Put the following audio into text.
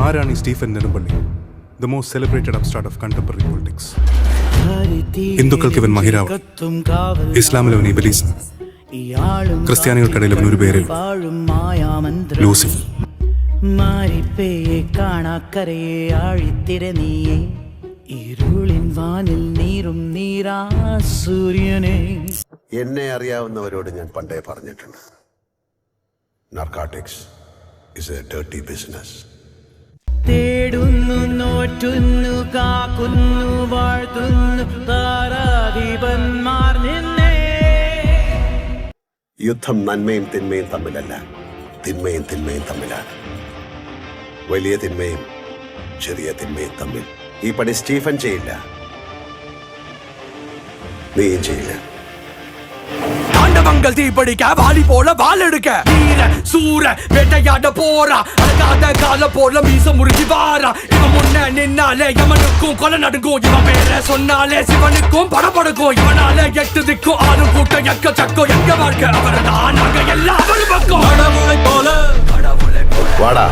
ആരാണ് ഈ Stephen Nedumpally, the most celebrated upstart of contemporary politics? ഹിന്ദുക്കൾക്ക് ഇവൻ മഹിരാവ്, ഇസ്ലാമിൽ അവൻ ഇബ്ലീസ്, ക്രിസ്ത്യാനികൾക്കിടയിൽ അവൻ ഒരു പേര് ലൂസിഫർ. കാണാക്കരയെ ആഴിത്തിര നീയെ, ഇരുളിൻ വാനിൽ നീറും നീരാ സൂര്യനെ. എന്നെ അറിയാവുന്നവരോട് ഞാൻ പണ്ടേ പറഞ്ഞിട്ടുണ്ട്, narcotics is a dirty business. തേടുന്നു, നോറ്റുന്നു, കാക്കുന്നു, വാഴ്ത്തുന്നു താരാധിപന്മാർ നിന്നെ. യുദ്ധം നന്മയും തിന്മയും തമ്മിലല്ല, തിന്മയും തിന്മയും തമ്മിലാണ്. വലിയ തിന്മയും ചെറിയ തിന്മയും തമ്മിൽ. ഈ പണി സ്റ്റീഫൻ ചെയ്യില്ല, നീയും ചെയ്യില്ല. ஆண்டவங்கள் தீப்படிக்க வாலி போல வால் எடுக்க, வீர சூர வேட்டையாட போறா, அழகாத கால போல மீச முறுக்கி வாரா. இவன் முன்ன நின்னாலே யமனுக்கும் கொலை நடுங்கும், இவன் பேர சொன்னாலே சிவனுக்கும் படபடுக்கும். இவனால 8 திக்கும் 6 கூட்டம் எக்க சக்கம். எங்க வாழ்க்கை அவரதான், நாங்க எல்லாம் அவர் பக்கம். கடவுளை போல வாடா.